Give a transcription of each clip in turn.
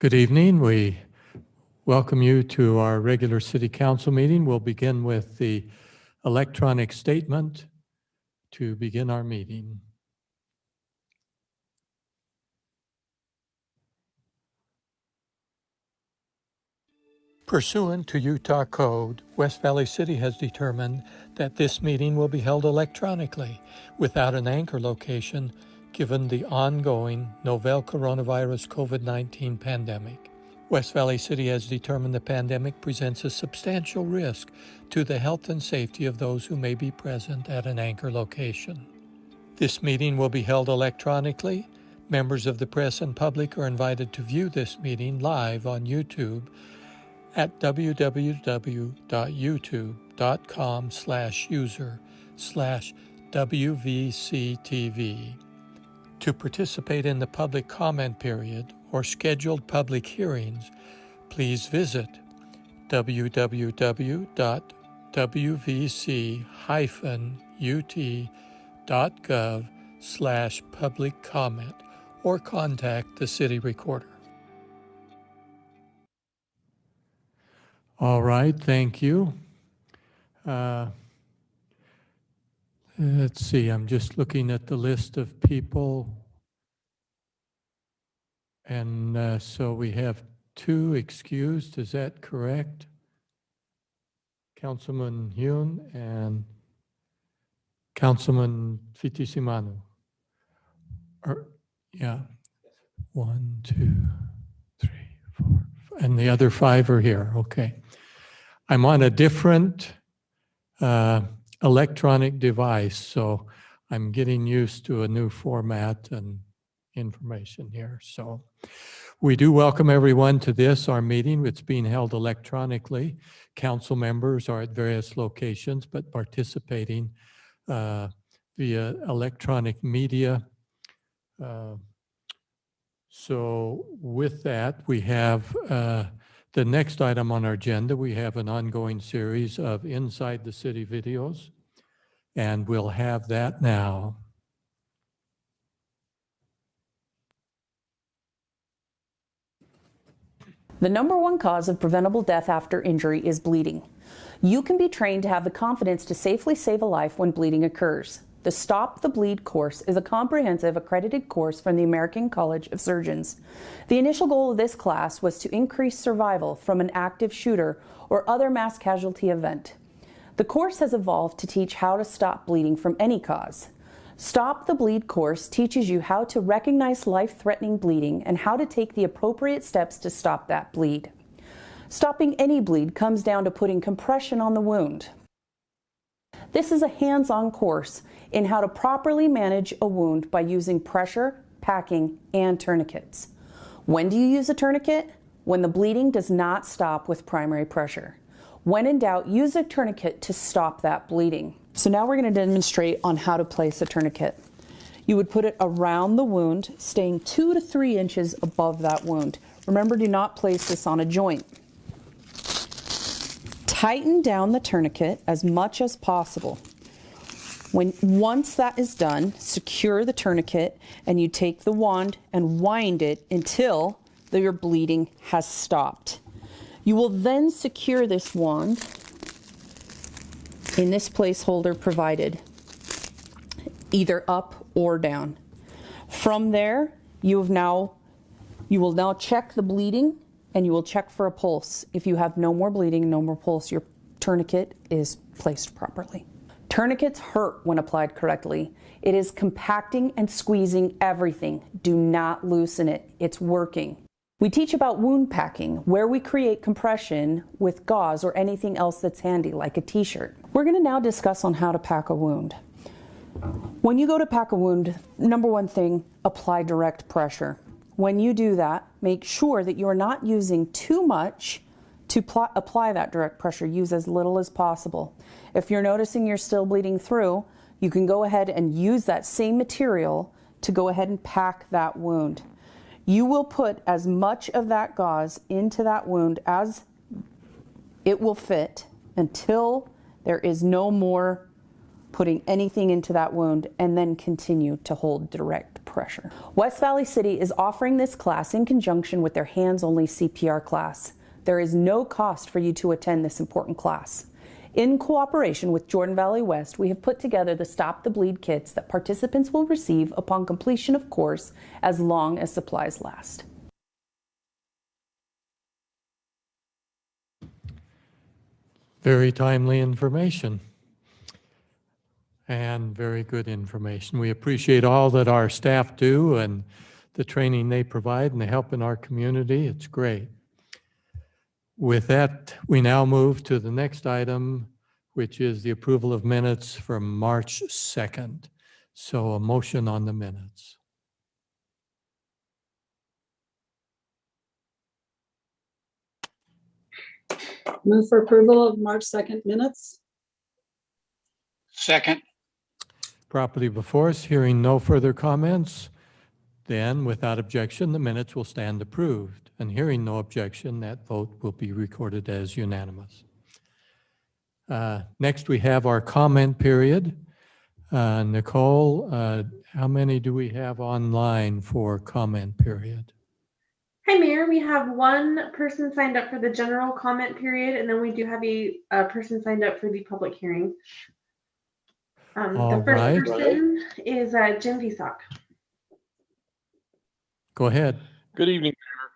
Good evening. We welcome you to our regular City Council meeting. We'll begin with the electronic statement to begin our meeting. Pursuant to Utah Code, West Valley City has determined that this meeting will be held electronically without an anchor location given the ongoing novel coronavirus COVID-19 pandemic. West Valley City has determined the pandemic presents a substantial risk to the health and safety of those who may be present at an anchor location. This meeting will be held electronically. Members of the press and public are invited to view this meeting live on YouTube at www.youtube.com/user/WVCTV. To participate in the public comment period or scheduled public hearings, please visit www.wvc-ut.gov/public comment or contact the city recorder. All right, thank you. Let's see, I'm just looking at the list of people. And so we have two excused, is that correct? Councilman Hyun and Councilman Fitisimanu. Yeah, 1, 2, 3, 4, and the other 5 are here, okay. I'm on a different electronic device, so I'm getting used to a new format and information here. So we do welcome everyone to this, our meeting. It's being held electronically. Council members are at various locations, but participating via electronic media. So with that, we have the next item on our agenda. We have an ongoing series of Inside the City videos, and we'll have that now. The number one cause of preventable death after injury is bleeding. You can be trained to have the confidence to safely save a life when bleeding occurs. The Stop the Bleed course is a comprehensive accredited course from the American College of Surgeons. The initial goal of this class was to increase survival from an active shooter or other mass casualty event. The course has evolved to teach how to stop bleeding from any cause. Stop the Bleed course teaches you how to recognize life-threatening bleeding and how to take the appropriate steps to stop that bleed. Stopping any bleed comes down to putting compression on the wound. This is a hands-on course in how to properly manage a wound by using pressure, packing, and tourniquets. When do you use a tourniquet? When the bleeding does not stop with primary pressure. When in doubt, use a tourniquet to stop that bleeding. So now we're going to demonstrate on how to place a tourniquet. You would put it around the wound, staying 2 to 3 inches above that wound. Remember, do not place this on a joint. Tighten down the tourniquet as much as possible. Once that is done, secure the tourniquet and you take the wand and wind it until your bleeding has stopped. You will then secure this wand in this placeholder provided, either up or down. From there, you will now check the bleeding and you will check for a pulse. If you have no more bleeding, no more pulse, your tourniquet is placed properly. Tourniquets hurt when applied correctly. It is compacting and squeezing everything. Do not loosen it. It's working. We teach about wound packing, where we create compression with gauze or anything else that's handy, like a t-shirt. We're going to now discuss on how to pack a wound. When you go to pack a wound, number one thing, apply direct pressure. When you do that, make sure that you're not using too much to apply that direct pressure. Use as little as possible. If you're noticing you're still bleeding through, you can go ahead and use that same material to go ahead and pack that wound. You will put as much of that gauze into that wound as it will fit until there is no more putting anything into that wound, and then continue to hold direct pressure. West Valley City is offering this class in conjunction with their hands-only CPR class. There is no cost for you to attend this important class. In cooperation with Jordan Valley West, we have put together the Stop the Bleed kits that participants will receive upon completion of course as long as supplies last. Very timely information and very good information. We appreciate all that our staff do and the training they provide and the help in our community. It's great. With that, we now move to the next item, which is the approval of minutes from March 2nd. So a motion on the minutes. Move for approval of March 2nd minutes. Second. Properly before us, hearing no further comments, then without objection, the minutes will stand approved. And hearing no objection, that vote will be recorded as unanimous. Next, we have our comment period. Nicole, how many do we have online for comment period? Hi, Mayor. We have one person signed up for the general comment period, and then we do have a person signed up for the public hearing. The first person is Jim Visock. Go ahead. Good evening, Mayor.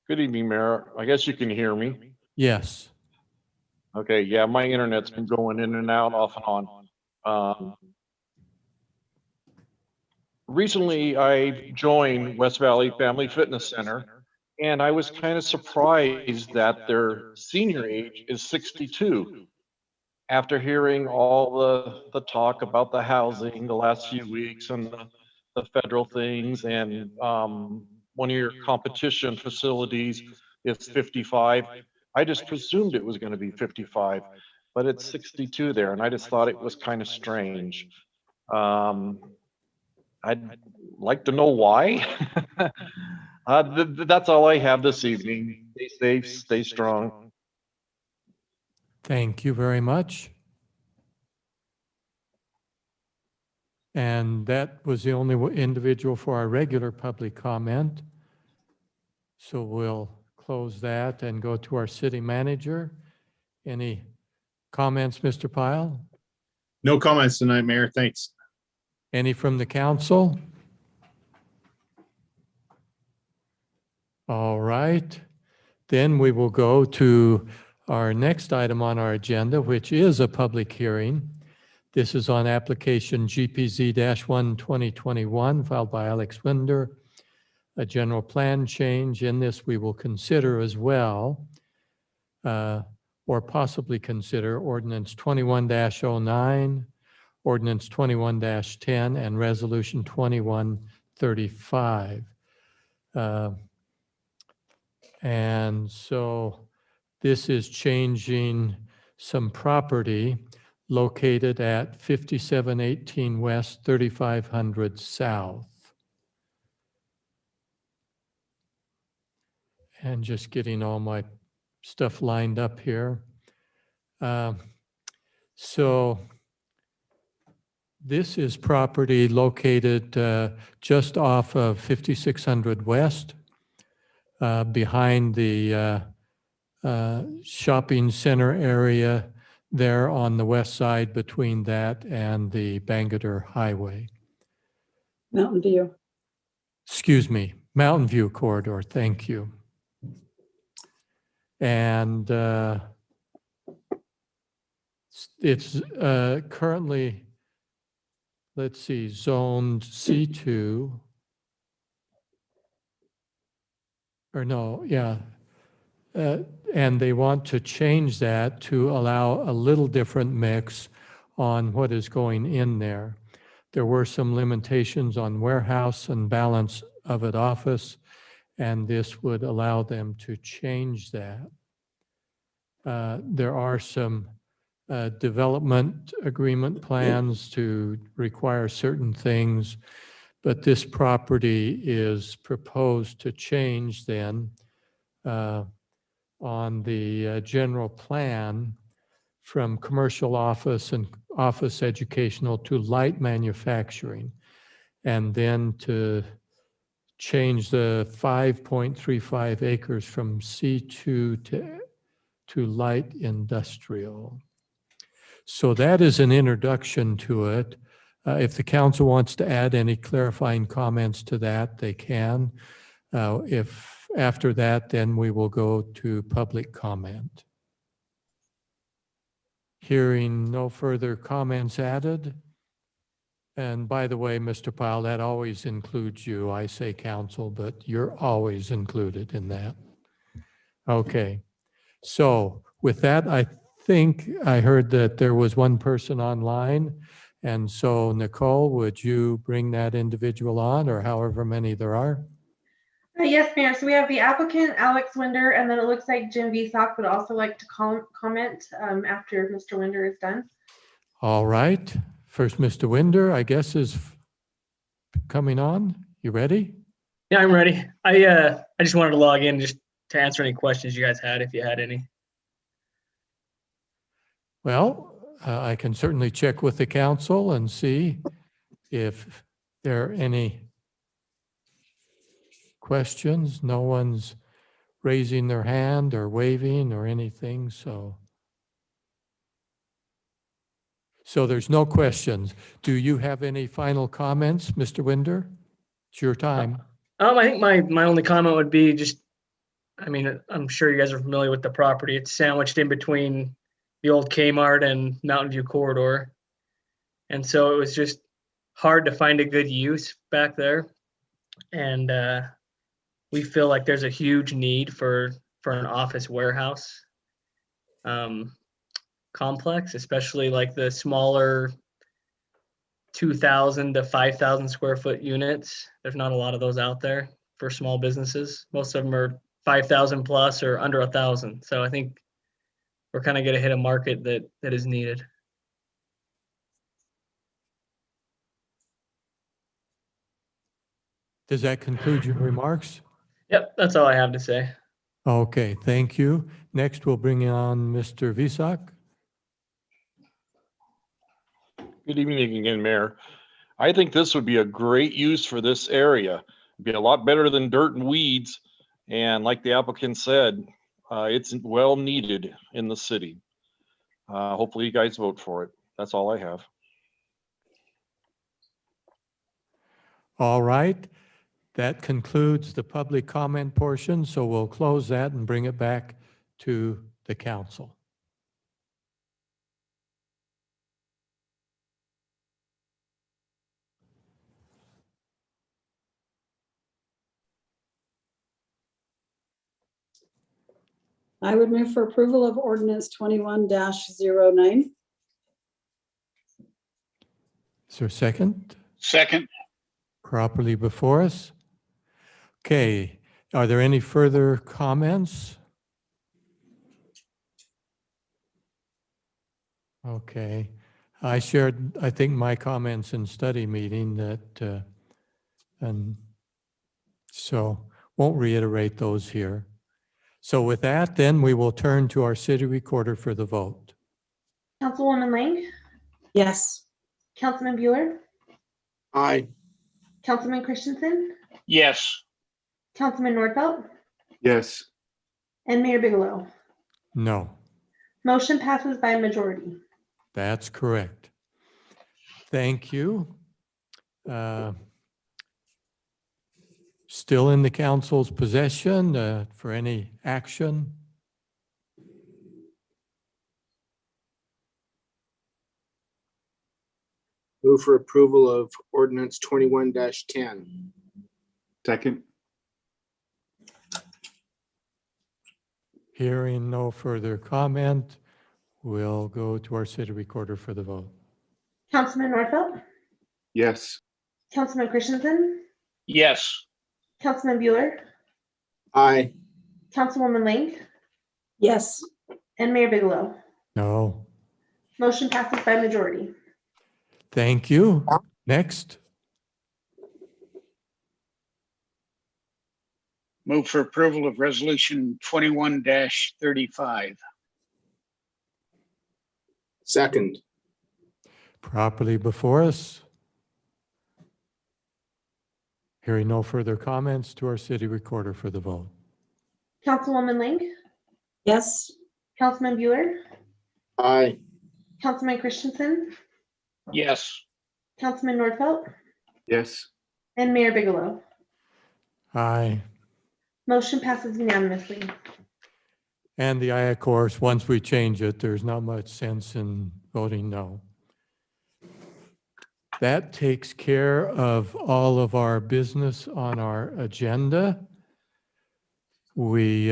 Good evening, Mayor. I guess you can hear me. Yes. Okay, yeah, my internet's been going in and out, off and on. Recently, I joined West Valley Family Fitness Center, and I was kind of surprised that their senior age is 62. After hearing all the talk about the housing the last few weeks and the federal things, and one of your competition facilities is 55, I just presumed it was going to be 55, but it's 62 there, and I just thought it was kind of strange. I'd like to know why. That's all I have this evening. Stay safe, stay strong. Thank you very much. And that was the only individual for our regular public comment. So we'll close that and go to our city manager. Any comments, Mr. Pyle? No comments tonight, Mayor. Thanks. Any from the council? All right. Then we will go to our next item on our agenda, which is a public hearing. This is on application GPZ-1 2021 filed by Alex Winder, a general plan change. In this, we will consider as well, or possibly consider ordinance 21-09, ordinance 21-10, and resolution 2135. And so this is changing some property located at 5718 West, 3500 South. And just getting all my stuff lined up here. So this is property located just off of 5600 West, behind the shopping center area there on the west side between that and the Bangerter Highway. Mountain View. Excuse me, Mountain View Corridor, thank you. And it's currently, let's see, zoned C2, or no, yeah. And they want to change that to allow a little different mix on what is going in there. There were some limitations on warehouse and balance of it office, and this would allow them to change that. There are some development agreement plans to require certain things, but this property is proposed to change then on the general plan. from commercial office and office educational to light manufacturing, and then to change the 5.35 acres from C2 to light industrial. So that is an introduction to it. If the council wants to add any clarifying comments to that, they can. If after that, then we will go to public comment. Hearing no further comments added. And by the way, Mr. Pyle, that always includes you. I say council, but you're always included in that. Okay. So with that, I think I heard that there was one person online. And so Nicole, would you bring that individual on, or however many there are? Yes, Mayor. So we have the applicant, Alex Winder, and then it looks like Jim Visock would also like to comment after Mr. Winder is done. All right. First, Mr. Winder, I guess, is coming on. You ready? Yeah, I'm ready. I just wanted to log in just to answer any questions you guys had, if you had any. Well, I can certainly check with the council and see if there are any questions. No one's raising their hand or waving or anything, so there's no questions. Do you have any final comments, Mr. Winder? It's your time. I think my only comment would be just, I mean, I'm sure you guys are familiar with the property. It's sandwiched in between the old Kmart and Mountain View corridor. And so it was just hard to find a good use back there. And we feel like there's a huge need for an office warehouse complex, especially like the smaller 2,000 to 5,000 square foot units. There's not a lot of those out there for small businesses. Most of them are 5,000 plus or under 1,000. So I think we're kind of going to hit a market that is needed. Does that conclude your remarks? Yep, that's all I have to say. Okay, thank you. Next, we'll bring on Mr. Visock. Good evening again, Mayor. I think this would be a great use for this area. It'd be a lot better than dirt and weeds. And like the applicant said, it's well needed in the city. Hopefully you guys vote for it. That's all I have. All right. That concludes the public comment portion, so we'll close that and bring it back to the council. I would move for approval of ordinance 21-09. Is there a second? Second. Properly before us? Okay, are there any further comments? Okay, I shared, I think, my comments in study meeting that, and so won't reiterate those here. So with that, then we will turn to our city recorder for the vote. Councilwoman Lang, Yes. Councilman Bueller, Aye. Councilman Christensen, Yes. Councilman Nordfelt, Yes. and Mayor Bigelow. No, Motion passes by majority. that's correct. Thank you. Still in the council's possession for any action. Move for approval of ordinance 21-10. Second. Hearing no further comment, we'll go to our city recorder for the vote. Councilman Nordfelt, Yes. Councilman Christensen, Yes. Councilman Bueller, Aye. Councilwoman Lang, Yes. and Mayor Bigelow. No, Motion passes by majority. thank you. Next, Move for approval of resolution 21-35. Second. Properly before us. Hearing no further comments, to our city recorder for the vote. Councilwoman Lang, Yes. Councilman Bueller, Aye. Councilman Christensen, Yes. Councilman Nordfelt, Yes. and Mayor Bigelow. Aye. Motion passes unanimously. And the aye, of course, once we change it, there's not much sense in voting no. That takes care of all of our business on our agenda. We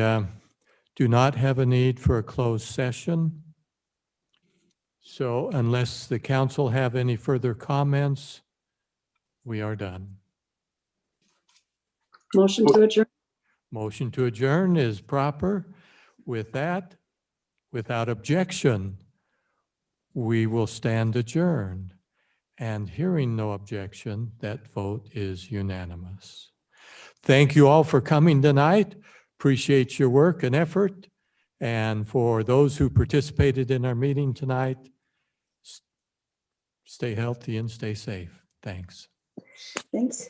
do not have a need for a closed session. So unless the council have any further comments, we are done. Motion to adjourn. Motion to adjourn is proper. With that, without objection, we will stand adjourned. And hearing no objection, that vote is unanimous. Thank you all for coming tonight. Appreciate your work and effort. And for those who participated in our meeting tonight, stay healthy and stay safe. Thanks. Thanks.